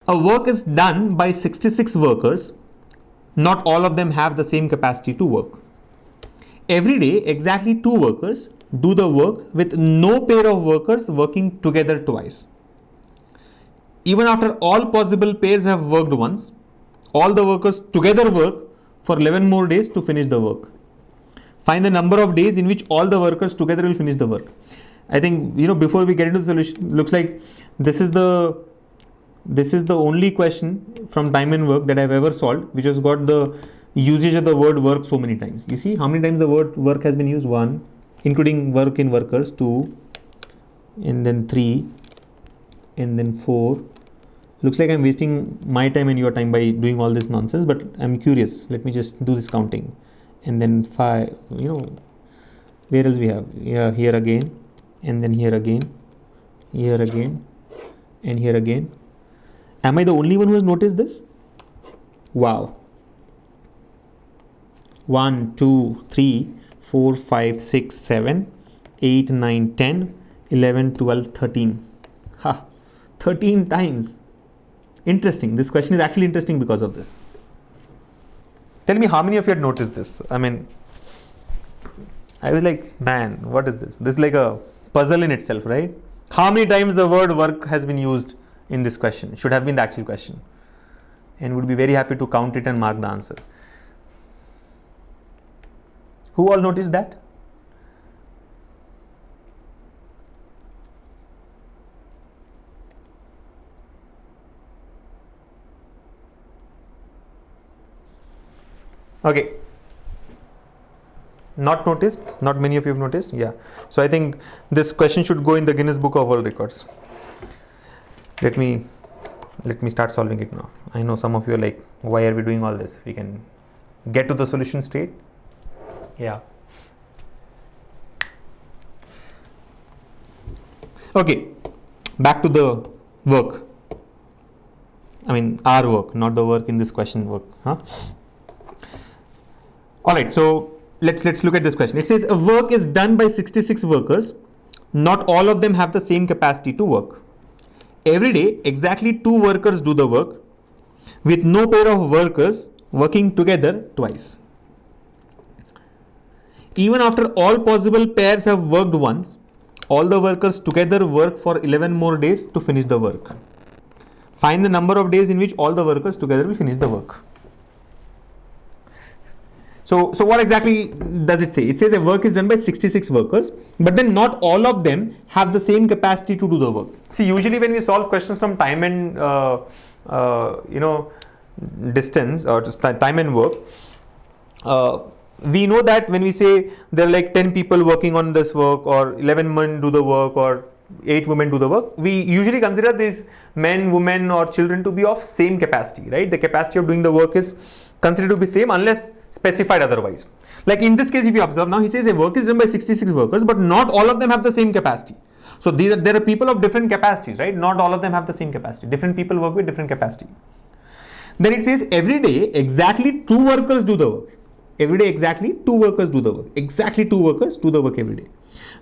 a work is done by 66 workers. Not all of them have the same capacity to work. Every day, exactly 2 workers do the work with no pair of workers working together twice. Even after all possible pairs have worked once, all the workers together work for 11 more days to finish the work. Find the number of days in which all the workers together will finish the work. I think, before we get into the solution, looks like this is the only question from time and work that I've ever solved which has got the usage of the word work so many times. You see how many times the word work has been used? 1, including work in workers, 2, and then 3, and then 4. Looks like I'm wasting my time and your time by doing all this nonsense, but I'm curious. Let me just do this counting. And then 5, where else we have? Yeah, here again, and then here again, here again, and here again. Am I the only one who has noticed this? Wow. 1, 2, 3, 4, 5, 6, 7, 8, 9, 10, 11, 12, 13. 13 times. Interesting. This question is actually interesting because of this. Tell me how many of you had noticed this? I was like, man, what is this? This is like a puzzle in itself, right? How many times the word work has been used in this question? Should have been the actual question. And would be very happy to count it and mark the answer. Who all noticed that? Okay. Not noticed? Not many of you have noticed? Yeah. So I think this question should go in the Guinness Book of World Records. Let me start solving it now. I know some of you are like, why are we doing all this? We can get to the solution straight. Yeah. Okay. Back to the work. Our work, not the work in this question work. All right. So let's look at this question. It says a work is done by 66 workers. Not all of them have the same capacity to work. Every day, exactly 2 workers do the work with no pair of workers working together twice. Even after all possible pairs have worked once, all the workers together work for 11 more days to finish the work. Find the number of days in which all the workers together will finish the work. So what exactly does it say? It says a work is done by 66 workers, but then not all of them have the same capacity to do the work. See, usually when we solve questions from time and distance or just time and work, we know that when we say there are like 10 people working on this work, or 11 men do the work, or 8 women do the work, we usually consider these men, women, or children to be of same capacity, right? The capacity of doing the work is considered to be same unless specified otherwise. Like in this case, if you observe now, he says a work is done by 66 workers, but not all of them have the same capacity. So there are people of different capacities, right? Not all of them have the same capacity. Different people work with different capacity. Then it says every day, exactly 2 workers do the work. Every day, exactly 2 workers do the work. Exactly 2 workers do the work every day.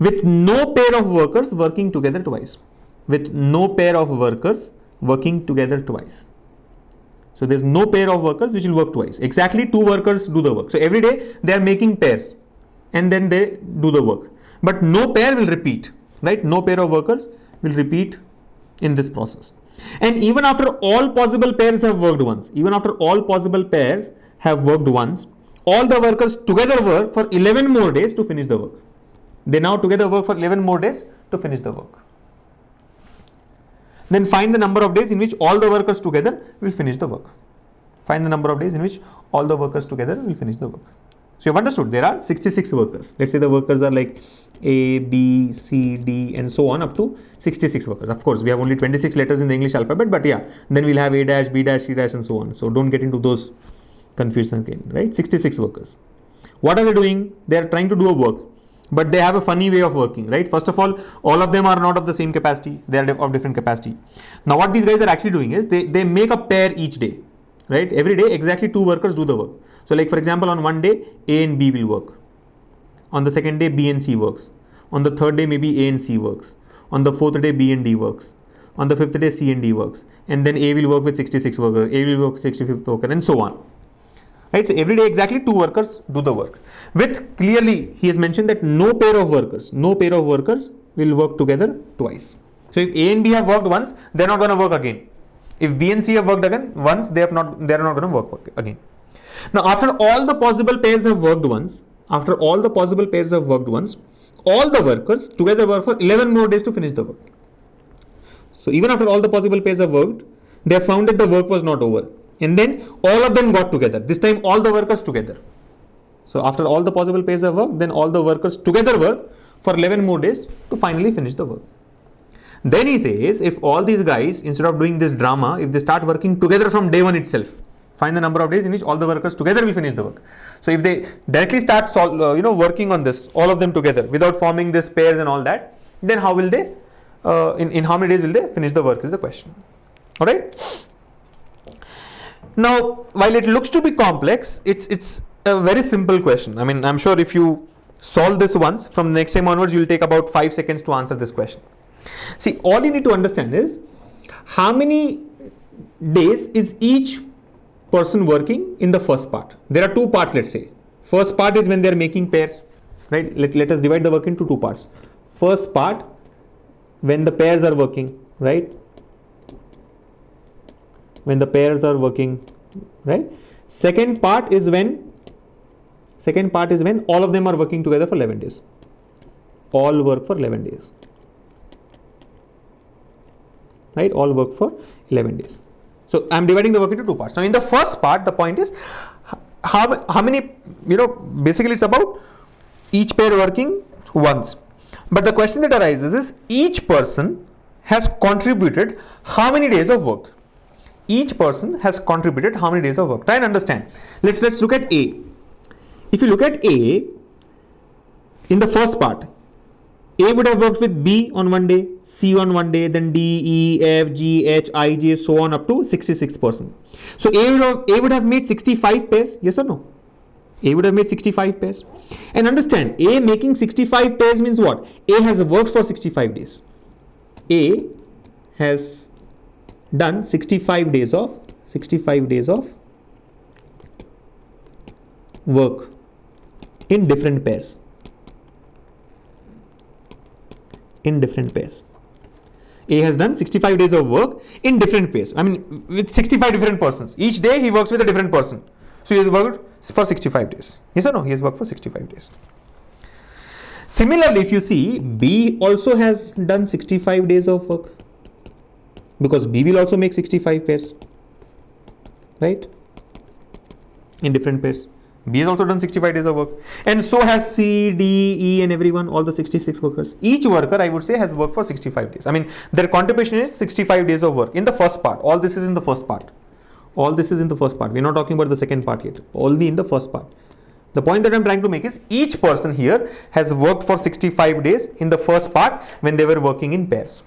With no pair of workers working together twice. With no pair of workers working together twice. So there's no pair of workers which will work twice. Exactly 2 workers do the work. So every day they are making pairs and then they do the work. But no pair will repeat, right? No pair of workers will repeat in this process. And even after all possible pairs have worked once, all the workers together work for 11 more days to finish the work. They now together work for 11 more days to finish the work. Then find the number of days in which all the workers together will finish the work. Find the number of days in which all the workers together will finish the work. So you've understood there are 66 workers. Let's say the workers are like A, B, C, D and so on up to 66 workers. Of course, we have only 26 letters in the English alphabet, but yeah, then we'll have A dash, B dash, C dash and so on. So don't get into those confusion again, right? 66 workers. What are they doing? They are trying to do a work, but they have a funny way of working, right? First of all of them are not of the same capacity. They are of different capacity. Now what these guys are actually doing is they make a pair each day, right? Every day exactly 2 workers do the work. So like for example, on one day A and B will work. On the second day B and C works. On the third day maybe A and C works. On the fourth day B and D works. On the 5th day, C and D works. And then A will work with 66 worker, A will work with 65th worker, and so on. Right? So every day exactly 2 workers do the work. With clearly, he has mentioned that no pair of workers will work together twice. So if A and B have worked once, they're not going to work again. If B and C have worked again once, they're not going to work again. Now, after all the possible pairs have worked once, all the workers together work for 11 more days to finish the work. So even after all the possible pairs have worked, they have found that the work was not over. And then all of them got together. This time all the workers together. So after all the possible pairs have worked, then all the workers together work for 11 more days to finally finish the work. Then he says, if all these guys, instead of doing this drama, if they start working together from day one itself, find the number of days in which all the workers together will finish the work. So if they directly start working on this, all of them together, without forming this pairs and all that, then how will they, in how many days will they finish the work is the question. All right. Now, while it looks to be complex, it's a very simple question. I mean, I'm sure if you solve this once, from the next time onwards, you will take about 5 seconds to answer this question. See, all you need to understand is how many days is each person working in the first part. There are 2 parts, let's say. First part is when they are making pairs, right? Let us divide the work into 2 parts. First part, when the pairs are working, right? When the pairs are working, right? Second part is when all of them are working together for 11 days. All work for 11 days. Right? All work for 11 days. So I'm dividing the work into 2 parts. Now in the first part, the point is how many, basically it's about each pair working once. But the question that arises is each person has contributed how many days of work? Each person has contributed how many days of work? Try and understand. Let's look at A. If you look at A, in the first part, A would have worked with B on one day, C on one day, then D, E, F, G, H, I, J, so on up to 66th person. So A would have made 65 pairs, yes or no? A would have made 65 pairs. And understand, A making 65 pairs means what? A has worked for 65 days. A has done 65 days of work in different pairs. A has done 65 days of work in different pairs. I mean, with 65 different persons. Each day he works with a different person. So he has worked for 65 days. Yes or no? He has worked for 65 days. Similarly, if you see, B also has done 65 days of work, because B will also make 65 pairs, right? In different pairs. B has also done 65 days of work, and so has C, D, E, and everyone, all the 66 workers. Each worker, I would say, has worked for 65 days. I mean, their contribution is 65 days of work in the first part. All this is in the first part. We're not talking about the second part yet. Only in the first part. The point that I'm trying to make is each person here has worked for 65 days in the first part when they were working in pairs.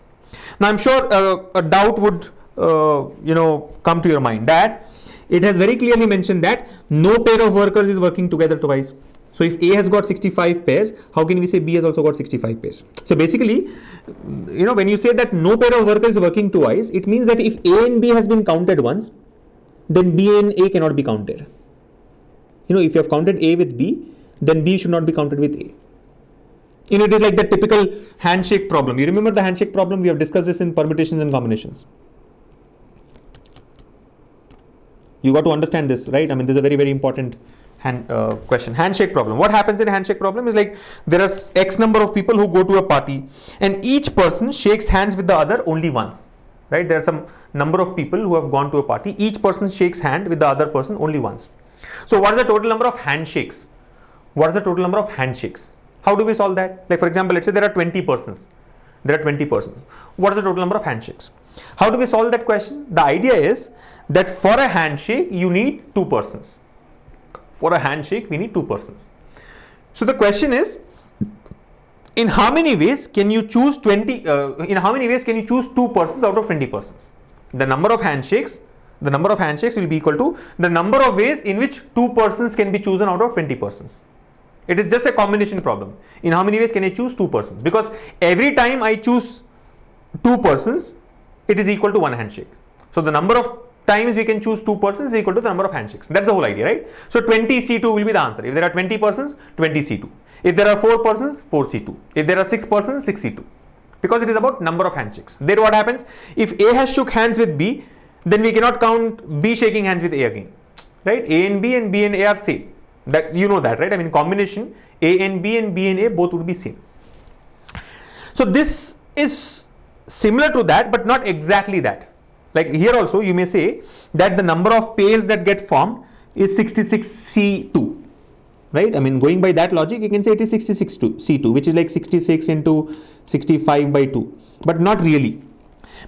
Now, I'm sure a doubt would, come to your mind that it has very clearly mentioned that no pair of workers is working together twice. So if A has got 65 pairs, how can we say B has also got 65 pairs? So basically, when you say that no pair of workers is working twice, it means that if A and B has been counted once, then B and A cannot be counted. If you have counted A with B, then B should not be counted with A. It is like the typical handshake problem. You remember the handshake problem? We have discussed this in permutations and combinations. You got to understand this, right? I mean, this is a very, very important question. Handshake problem. What happens in a handshake problem is like there are X number of people who go to a party and each person shakes hands with the other only once, right? There are some number of people who have gone to a party. Each person shakes hand with the other person only once. So what is the total number of handshakes? How do we solve that? Like for example, let's say there are 20 persons. What is the total number of handshakes? How do we solve that question? The idea is that for a handshake, you need 2 persons. For a handshake, we need 2 persons. So the question is, in how many ways can you choose 2 persons out of 20 persons? The number of handshakes will be equal to the number of ways in which 2 persons can be chosen out of 20 persons. It is just a combination problem. In how many ways can I choose 2 persons? Because every time I choose 2 persons, it is equal to one handshake. So the number of times we can choose 2 persons is equal to the number of handshakes. That's the whole idea, right? So 20 C2 will be the answer. If there are 20 persons, 20 C2. If there are 4 persons, 4 C2. If there are 6 persons, 6 C2. Because it is about number of handshakes. Then what happens? If A has shook hands with B, then we cannot count B shaking hands with A again, right? A and B and A are same. That you know that, right? I mean, combination A and B and A both would be same. So this is similar to that, but not exactly that. Like here also, you may say that the number of pairs that get formed is 66 C2, right? I mean, going by that logic, you can say it is 66 C2, which is like 66 into 65 by 2, but not really,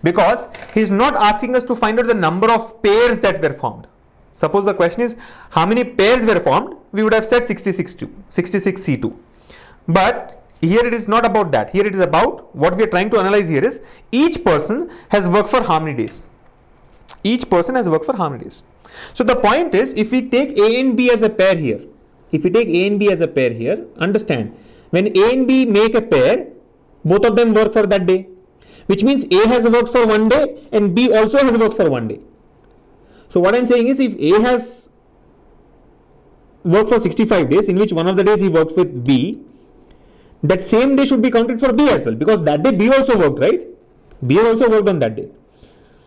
because he is not asking us to find out the number of pairs that were formed. Suppose the question is how many pairs were formed, we would have said 66 C2. But here it is not about that. Here it is about what we are trying to analyze here is each person has worked for how many days. Each person has worked for how many days. So the point is, if we take A and B as a pair here, understand, when A and B make a pair, both of them work for that day, which means A has worked for one day and B also has worked for one day. So what I'm saying is, if A has worked for 65 days, in which one of the days he worked with B, that same day should be counted for B as well, because that day B also worked, right? B also worked on that day.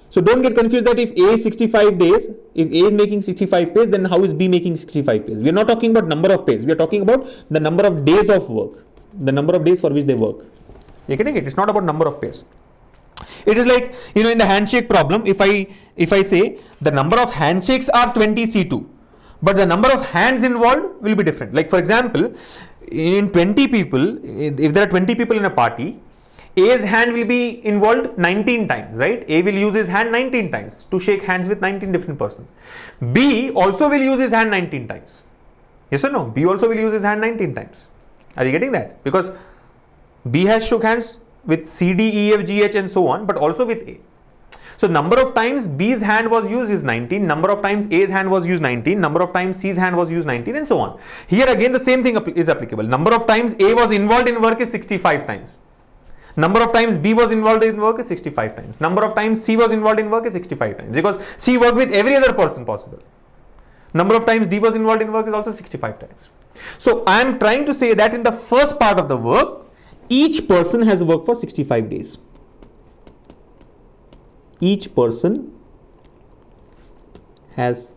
So don't get confused that if A is 65 days, if A is making 65 pairs, then how is B making 65 pairs? We are not talking about number of pairs. We are talking about the number of days of work, the number of days for which they work. You're getting it? It's not about number of pairs. It is like, you know, in the handshake problem, if I say the number of handshakes are 20 C2, but the number of hands involved will be different. Like for example, in 20 people, if there are 20 people in a party, A's hand will be involved 19 times, right? A will use his hand 19 times to shake hands with 19 different persons. B also will use his hand 19 times. Yes or no? B also will use his hand 19 times. Are you getting that? Because B has shook hands with C, D, E, F, G, H and so on, but also with A. So number of times B's hand was used is 19, number of times A's hand was used 19, number of times C's hand was used 19 and so on. Here again the same thing is applicable. Number of times A was involved in work is 65 times. Number of times B was involved in work is 65 times. Number of times C was involved in work is 65 times, because C worked with every other person possible. Number of times D was involved in work is also 65 times. So I am trying to say that in the first part of the work, each person has worked for 65 days. Each person has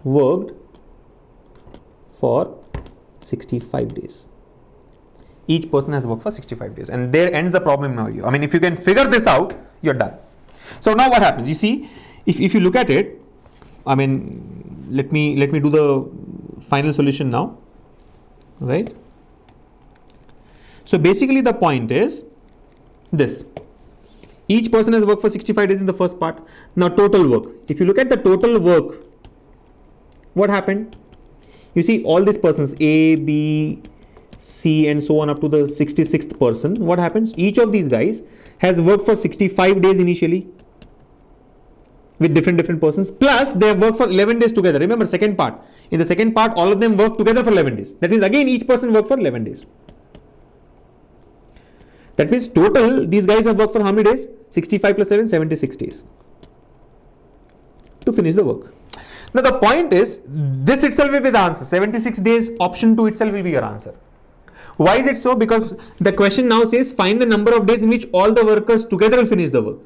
worked for 65 days. Each person has worked for 65 days, and there ends the problem now. I mean, if you can figure this out, you're done. So now what happens? You see, if you look at it, I mean, let me do the final solution now, right? So basically the point is this: each person has worked for 65 days in the first part. Now total work. If you look at the total work, what happened? You see all these persons A, B, C and so on up to the 66th person. What happens? Each of these guys has worked for 65 days initially with different persons, plus they have worked for 11 days together. Remember, second part. In the second part, all of them worked together for 11 days. That means again each person worked for 11 days. That means total these guys have worked for how many days? 65 plus 11, 76 days to finish the work. Now the point is, this itself will be the answer. 76 days, option 2 itself will be your answer. Why is it so? Because the question now says find the number of days in which all the workers together will finish the work.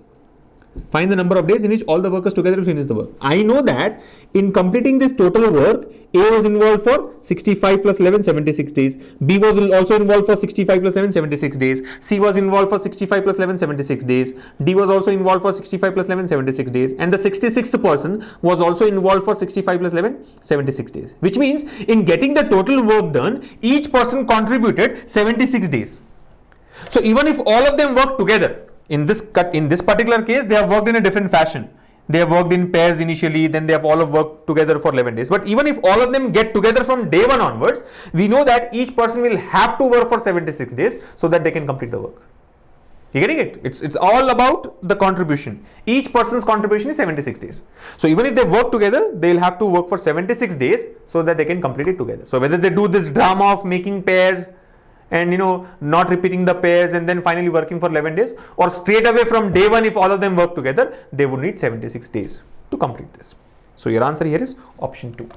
Find the number of days in which all the workers together will finish the work. I know that in completing this total work, A was involved for 65 plus 11, 76 days. B was also involved for 65 plus 11, 76 days. C was involved for 65 plus 11, 76 days. D was also involved for 65 plus 11, 76 days. And the 66th person was also involved for 65 plus 11, 76 days. Which means in getting the total work done, each person contributed 76 days. So even if all of them work together, in this particular case, they have worked in a different fashion. They have worked in pairs initially, then they have all of worked together for 11 days. But even if all of them get together from day 1 onwards, we know that each person will have to work for 76 days so that they can complete the work. You getting it? It's all about the contribution. Each person's contribution is 76 days. So even if they work together, they'll have to work for 76 days so that they can complete it together. So whether they do this drama of making pairs and not repeating the pairs and then finally working for 11 days, or straight away from day one if all of them work together, they would need 76 days to complete this. So your answer here is option 2.